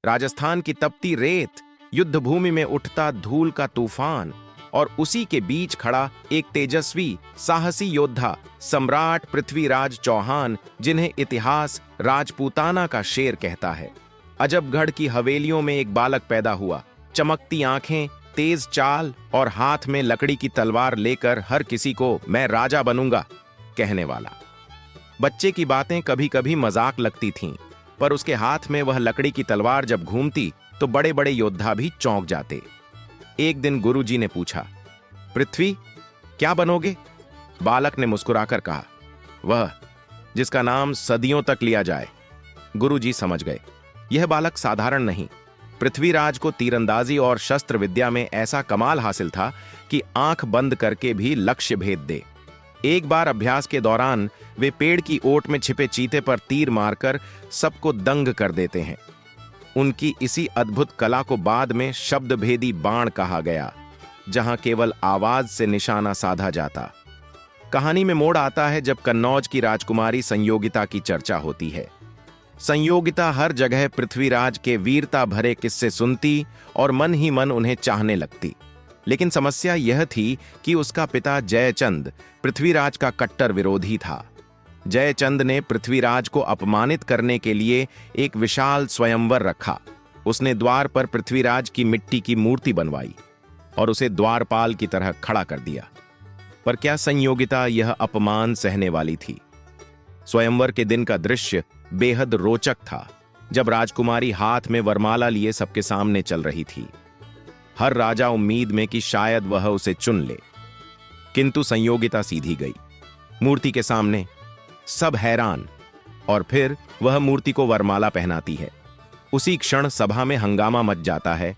राजस्थान की तपती रेत, युद्ध भूमि में उठता धूल का तूफान और उसी के बीच खड़ा एक तेजस्वी साहसी योद्धा सम्राट पृथ्वीराज चौहान, जिन्हें इतिहास राजपूताना का शेर कहता है। अजबगढ़ की हवेलियों में एक बालक पैदा हुआ, चमकती आंखें, तेज चाल और हाथ में लकड़ी की तलवार लेकर हर किसी को मैं राजा बनूंगा कहने वाला। बच्चे की बातें कभी कभी मजाक लगती थीं, पर उसके हाथ में वह लकड़ी की तलवार जब घूमती तो बड़े बड़े योद्धा भी चौंक जाते। एक दिन गुरुजी ने पूछा, पृथ्वी क्या बनोगे? बालक ने मुस्कुराकर कहा, वह जिसका नाम सदियों तक लिया जाए। गुरुजी समझ गए, यह बालक साधारण नहीं। पृथ्वीराज को तीरंदाजी और शस्त्र विद्या में ऐसा कमाल हासिल था कि आंख बंद करके भी लक्ष्य भेद दे। एक बार अभ्यास के दौरान वे पेड़ की ओट में छिपे चीते पर तीर मारकर सबको दंग कर देते हैं। उनकी इसी अद्भुत कला को बाद में शब्दभेदी बाण कहा गया, जहां केवल आवाज से निशाना साधा जाता। कहानी में मोड़ आता है जब कन्नौज की राजकुमारी संयोगिता की चर्चा होती है। संयोगिता हर जगह पृथ्वीराज के वीरता भरे किस्से सुनती और मन ही मन उन्हें चाहने लगती। लेकिन समस्या यह थी कि उसका पिता जयचंद पृथ्वीराज का कट्टर विरोधी था। जयचंद ने पृथ्वीराज को अपमानित करने के लिए एक विशाल स्वयंवर रखा। उसने द्वार पर पृथ्वीराज की मिट्टी की मूर्ति बनवाई और उसे द्वारपाल की तरह खड़ा कर दिया। पर क्या संयोगिता यह अपमान सहने वाली थी? स्वयंवर के दिन का दृश्य बेहद रोचक था, जब राजकुमारी हाथ में वरमाला लिए सबके सामने चल रही थी। हर राजा उम्मीद में कि शायद वह उसे चुन ले, किंतु संयोगिता सीधी गई मूर्ति के सामने। सब हैरान, और फिर वह मूर्ति को वरमाला पहनाती है। उसी क्षण सभा में हंगामा मच जाता है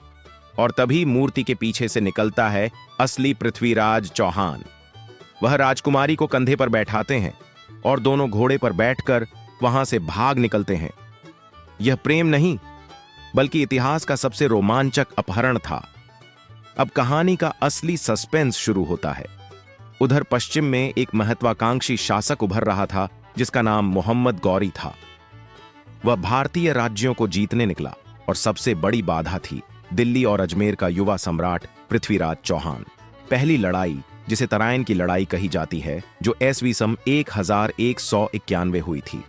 और तभी मूर्ति के पीछे से निकलता है असली पृथ्वीराज चौहान। वह राजकुमारी को कंधे पर बैठाते हैं और दोनों घोड़े पर बैठकर वहां से भाग निकलते हैं। यह प्रेम नहीं, बल्कि इतिहास का सबसे रोमांचक अपहरण था। अब कहानी का असली सस्पेंस शुरू होता है। उधर पश्चिम में एक महत्वाकांक्षी शासक उभर रहा था, जिसका नाम मोहम्मद गौरी था। वह भारतीय राज्यों को जीतने निकला और सबसे बड़ी बाधा थी दिल्ली और अजमेर का युवा सम्राट पृथ्वीराज चौहान। पहली लड़ाई, जिसे तराइन की लड़ाई कही जाती है, जो ईस्वी सन 1191 हुई थी।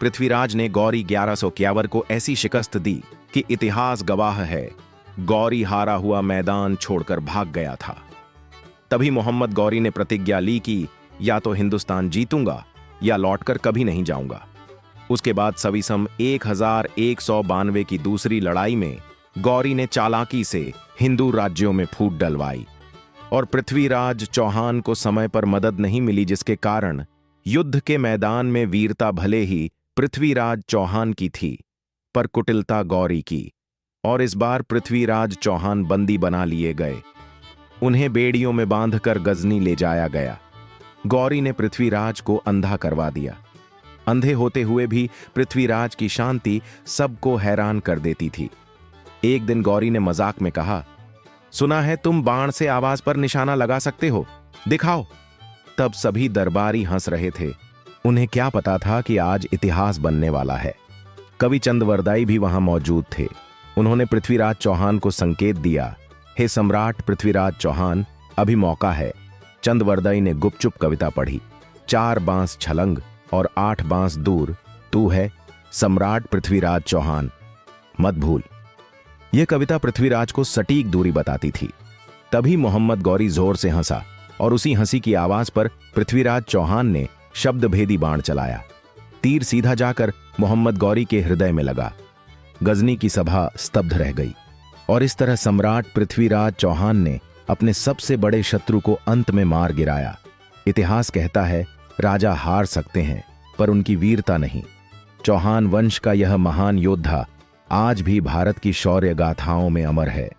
पृथ्वीराज ने गौरी 1151 को ऐसी शिकस्त दी कि इतिहास गवाह है, गौरी हारा हुआ मैदान छोड़कर भाग गया था। तभी मोहम्मद गौरी ने प्रतिज्ञा ली कि या तो हिंदुस्तान जीतूंगा या लौटकर कभी नहीं जाऊंगा। उसके बाद सवी सन 1192 की दूसरी लड़ाई में गौरी ने चालाकी से हिंदू राज्यों में फूट डलवाई और पृथ्वीराज चौहान को समय पर मदद नहीं मिली, जिसके कारण युद्ध के मैदान में वीरता भले ही पृथ्वीराज चौहान की थी, पर कुटिलता गौरी की। और इस बार पृथ्वीराज चौहान बंदी बना लिए गए। उन्हें बेड़ियों में बांधकर गजनी ले जाया गया। गौरी ने पृथ्वीराज को अंधा करवा दिया। अंधे होते हुए भी पृथ्वीराज की शांति सबको हैरान कर देती थी। एक दिन गौरी ने मजाक में कहा, सुना है तुम बाण से आवाज पर निशाना लगा सकते हो, दिखाओ। तब सभी दरबारी हंस रहे थे। उन्हें क्या पता था कि आज इतिहास बनने वाला है। कवि चंदवरदाई भी वहां मौजूद थे। उन्होंने पृथ्वीराज चौहान को संकेत दिया, हे सम्राट पृथ्वीराज चौहान, अभी मौका है। चंदवरदाई ने गुपचुप कविता पढ़ी, 4 बांस छलंग और 8 बांस दूर, तू है सम्राट पृथ्वीराज चौहान, मत भूल। यह कविता पृथ्वीराज को सटीक दूरी बताती थी। तभी मोहम्मद गौरी जोर से हंसा और उसी हंसी की आवाज पर पृथ्वीराज चौहान ने शब्दभेदी बाण चलाया। तीर सीधा जाकर मोहम्मद गौरी के हृदय में लगा। गजनी की सभा स्तब्ध रह गई और इस तरह सम्राट पृथ्वीराज चौहान ने अपने सबसे बड़े शत्रु को अंत में मार गिराया। इतिहास कहता है, राजा हार सकते हैं पर उनकी वीरता नहीं। चौहान वंश का यह महान योद्धा आज भी भारत की शौर्य गाथाओं में अमर है।